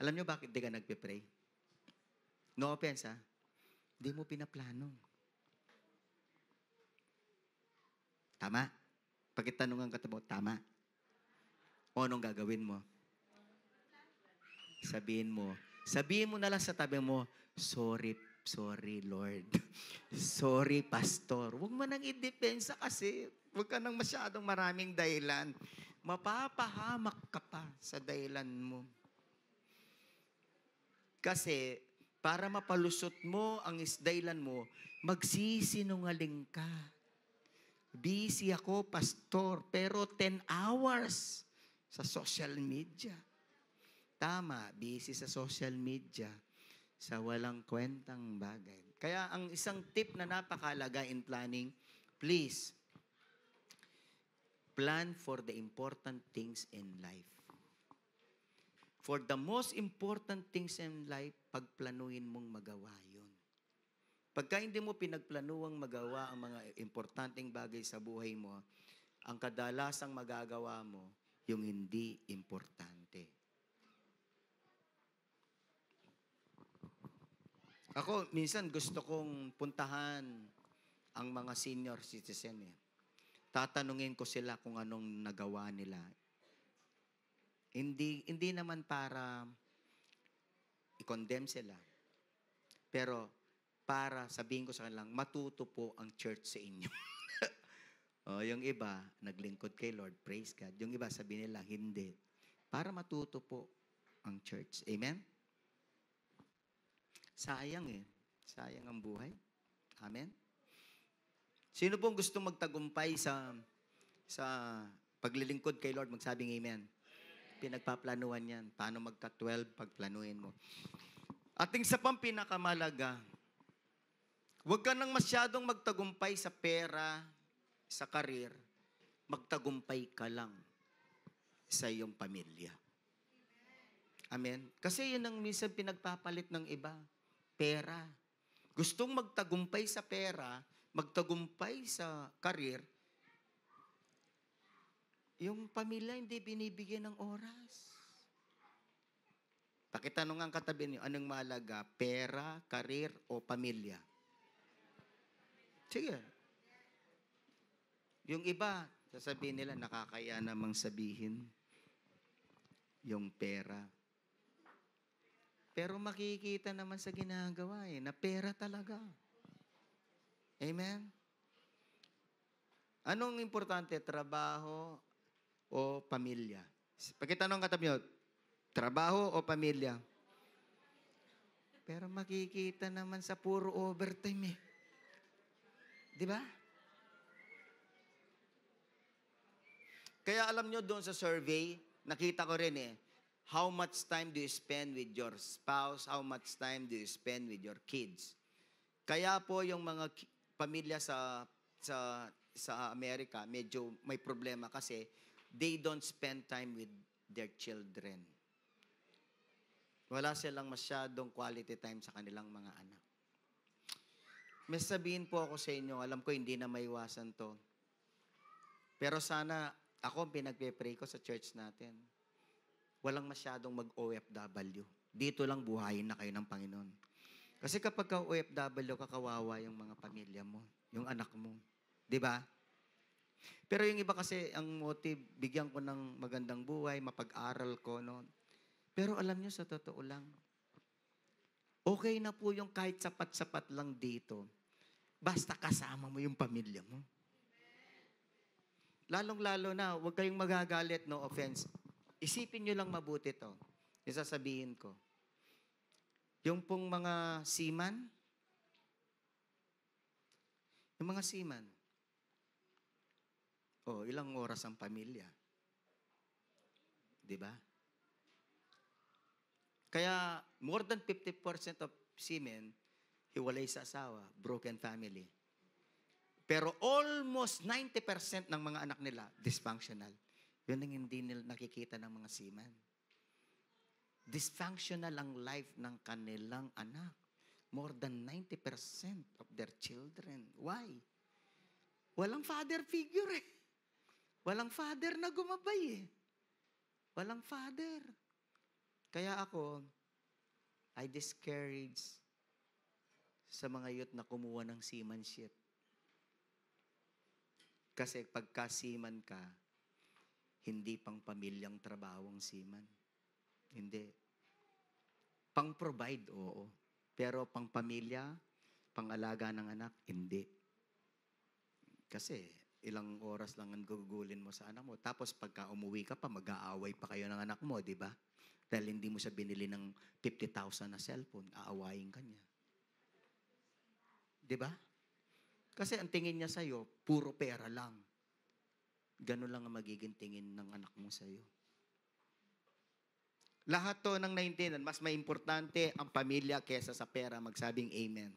Alam nyo bakit di ka nagpe-pray? No offense, ha? Hindi mo pinaplano. Tama? Pakitanungan ka mo, tama. O anong gagawin mo? Sabihin mo na lang sa tabi mo, sorry Lord. Sorry Pastor. Huwag mo nang idepensa kasi huwag ka nang masyadong maraming dahilan. Mapapahamak ka pa sa dahilan mo. Kasi para mapalusot mo ang dahilan mo, magsisinungaling ka. Busy ako, Pastor, pero 10 hours sa social media. Tama, busy sa social media, sa walang kwentang bagay. Kaya ang isang tip na napakahalaga in planning, please, plan for the important things in life. For the most important things in life, pagplanuhin mong magawa yun. Pagka hindi mo pinagplanuang magawa ang mga importanteng bagay sa buhay mo, ang kadalasang magagawa mo, yung hindi importante. Ako, minsan gusto kong puntahan ang mga senior citizen. Tatanungin ko sila kung anong nagawa nila. Hindi naman para i-condemn sila. Pero para sabihin ko sa kanilang, matuto po ang church sa inyo. Yung iba, naglingkod kay Lord, praise God. Yung iba, sabihin nila, hindi. Para matuto po ang church. Amen? Sayang Sayang ang buhay. Amen? Sino pong gusto magtagumpay sa paglilingkod kay Lord? Magsabing amen. Pinagpaplanuhan yan. Paano magka-12 pagplanuhin mo? At isa pang pinakamalaga, huwag ka nang masyadong magtagumpay sa pera, sa karir. Magtagumpay ka lang sa iyong pamilya. Amen? Kasi yun ang minsan pinagpapalit ng iba. Pera. Gustong magtagumpay sa pera, magtagumpay sa karir, yung pamilya hindi binibigyan ng oras. Pakitanong ang katabi niyo, anong mahalaga? Pera, karir, o pamilya? Sige. Yung iba, sasabihin nila, nakakaya namang sabihin yung pera. Pero makikita naman sa ginagawa na pera talaga. Amen? Anong importante? Trabaho o pamilya? Pagkitanong katabi nyo, trabaho o pamilya? Pero makikita naman sa puro overtime Di ba? Kaya alam nyo doon sa survey, nakita ko rin how much time do you spend with your spouse? How much time do you spend with your kids? Kaya po yung mga pamilya sa Amerika, medyo may problema kasi they don't spend time with their children. Wala silang masyadong quality time sa kanilang mga anak. May sabihin po ako sa inyo, alam ko hindi na maiwasan to. Pero sana, ako pinagpe-pray ko sa church natin. Walang masyadong mag-OFW. Dito lang buhayin na kayo ng Panginoon. Kasi kapag ka-OFW, kakawawa yung mga pamilya mo, yung anak mo. Di ba? Pero yung iba kasi, ang motive, bigyan ko ng magandang buhay, mapag-aral ko, no? Pero alam nyo, sa totoo lang, okay na po yung kahit sapat-sapat lang dito. Basta kasama mo yung pamilya mo. Lalong-lalo na, huwag kayong magagalit, no offense. Isipin nyo lang mabuti to. Isasabihin ko. Yung pong mga seaman, ilang oras ang pamilya. Di ba? Kaya, more than 50% of seamen, hiwalay sa asawa, broken family. Pero almost 90% ng mga anak nila, dysfunctional. Yun ang hindi nila nakikita ng mga seaman. Dysfunctional ang life ng kanilang anak. More than 90% of their children. Why? Walang father figure Walang father na gumabay Walang father. Kaya ako, I discourage sa mga youth na kumuha ng seamanship. Kasi pagka seaman ka, hindi pang pamilyang trabaho ang seaman. Hindi. Pang-provide, oo. Pero pang pamilya, pang-alaga ng anak, hindi. Kasi ilang oras lang ang gugulin mo sa anak mo. Tapos pagka umuwi ka pa, mag-aaway pa kayo ng anak mo, di ba? Dahil hindi mo siya binili ng 50,000 na cellphone, aawayin ka niya. Di ba? Kasi ang tingin niya sa'yo, puro pera lang. Ganun lang ang magiging tingin ng anak mo sa'yo. Lahat to ng naintindihan, mas may importante ang pamilya kesa sa pera. Magsabing amen.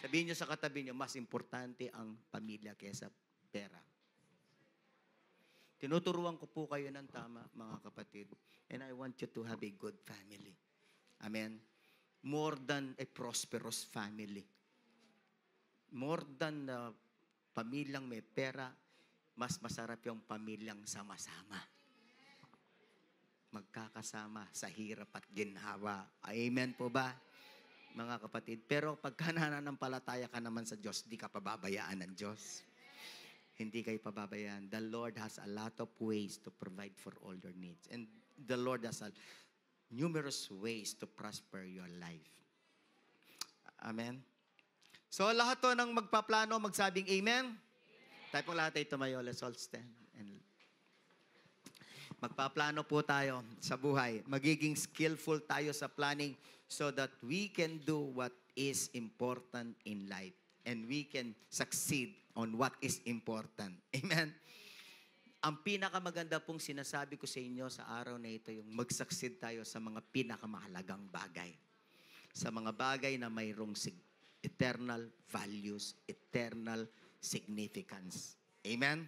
Sabihin niyo sa katabi niyo, mas importante ang pamilya kesa pera. Tinuturuan ko po kayo ng tama, mga kapatid. And I want you to have a good family. Amen? More than a prosperous family. More than pamilyang may pera, mas masarap yung pamilyang sama-sama. Magkakasama sa hirap at ginhawa. Amen po ba, mga kapatid? Pero pagka nananampalataya ka naman sa Diyos, di ka pababayaan ng Diyos. Hindi kayo pababayaan. The Lord has a lot of ways to provide for all your needs. And the Lord has numerous ways to prosper your life. Amen? So lahat to ng magpaplano, magsabing amen? Tayo pong lahat ay tumayo. Let's all stand. And magpaplano po tayo sa buhay. Magiging skillful tayo sa planning so that we can do what is important in life. And we can succeed on what is important. Amen? Ang pinakamaganda pong sinasabi ko sa inyo sa araw na ito, yung mag-succeed tayo sa mga pinakamahalagang bagay. Sa mga bagay na mayroong eternal values, eternal significance. Amen?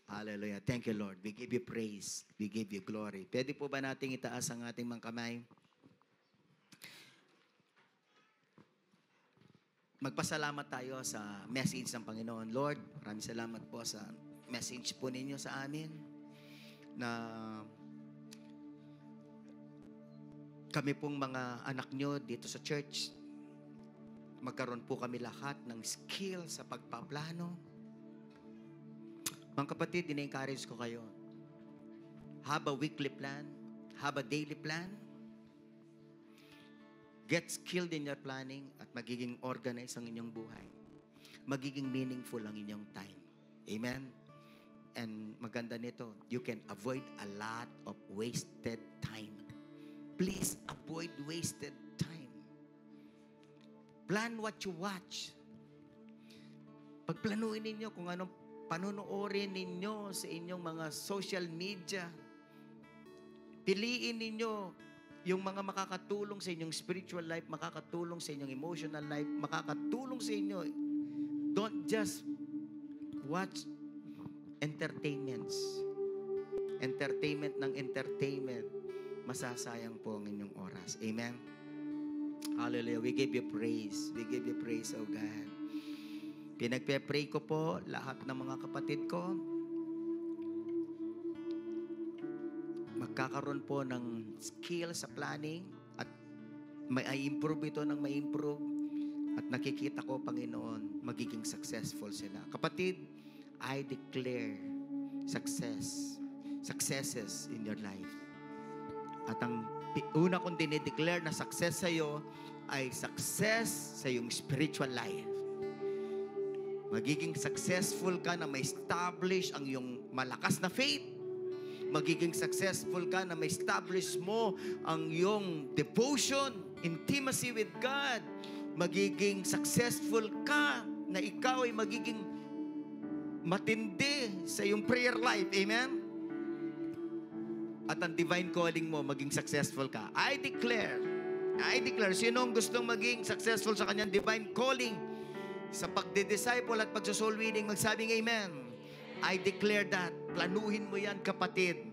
Hallelujah. Thank you, Lord. We give you praise. We give you glory. Pwede po ba nating itaas ang ating mga kamay? Magpasalamat tayo sa message ng Panginoon. Lord, maraming salamat po sa message po ninyo sa amin na kami pong mga anak nyo dito sa church, magkaroon po kami lahat ng skill sa pagpaplano. Mga kapatid, ina-encourage ko kayo. Have a weekly plan. Have a daily plan. Get skilled in your planning at magiging organized ang inyong buhay. Magiging meaningful ang inyong time. Amen? And maganda nito, you can avoid a lot of wasted time. Please avoid wasted time. Plan what you watch. Pagplanuin ninyo kung anong panonoorin ninyo sa inyong mga social media. Piliin ninyo yung mga makakatulong sa inyong spiritual life, makakatulong sa inyong emotional life, makakatulong sa inyo. Don't just watch entertainments. Entertainment ng entertainment. Masasayang po ang inyong oras. Amen? Hallelujah. We give you praise. We give you praise, oh God. Pinagpe-pray ko po lahat ng mga kapatid ko. Magkakaroon po ng skill sa planning at may improve ito ng may improve at nakikita ko, Panginoon, magiging successful sila. Kapatid, I declare successes in your life. At ang una kong dinideclare na success sa iyo ay success sa iyong spiritual life. Magiging successful ka na may establish ang iyong malakas na faith. Magiging successful ka na may establish mo ang iyong devotion, intimacy with God. Magiging successful ka na ikaw ay magiging matindi sa iyong prayer life. Amen? At ang divine calling mo, maging successful ka. I declare, sino ang gustong maging successful sa kanyang divine calling sa pagde-disciple at pagsosoul winning, magsabing amen. I declare that. Planuhin mo yan, kapatid.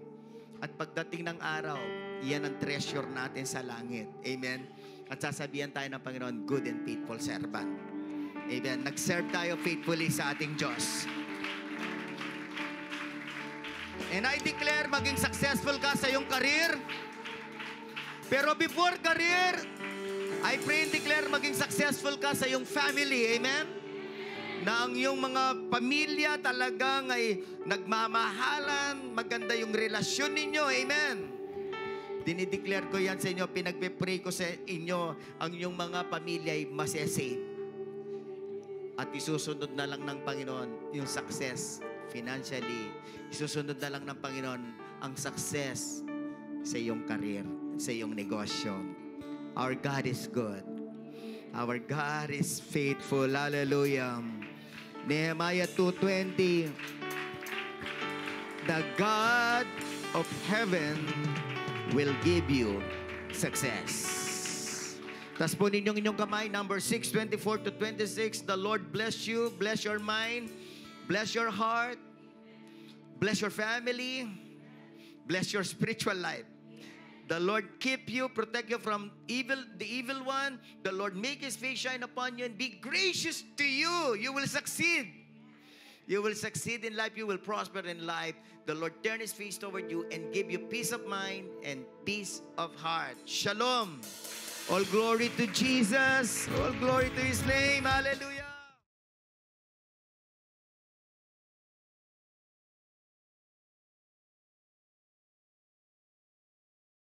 At pagdating ng araw, yan ang treasure natin sa langit. Amen. At sasabihan tayo ng Panginoon, good and faithful servant. Amen. Nag-serve tayo faithfully sa ating Diyos. And I declare, maging successful ka sa iyong career. Pero before career, I pray and declare maging successful ka sa iyong family. Amen? na ang iyong mga pamilya talagang ay nagmamahalan, maganda yung relasyon ninyo. Amen. Dinideclare ko yan sa inyo, pinagpe-pray ko sa inyo, ang inyong mga pamilya ay masesave. At isusunod na lang ng Panginoon yung success financially. Isusunod na lang ng Panginoon ang success sa iyong career, sa iyong negosyo. Our God is good. Our God is faithful. Hallelujah. Nehemiah 2:20. The God of heaven will give you success. Tas po ninyong inyong kamay, number 6, 24 to 26. The Lord bless you, bless your mind, bless your heart, bless your family, bless your spiritual life. The Lord keep you, protect you from the evil one. The Lord make His face shine upon you and be gracious to you. You will succeed. You will succeed in life. You will prosper in life. The Lord turn His face toward you and give you peace of mind and peace of heart. Shalom. All glory to Jesus. All glory to His name. Hallelujah.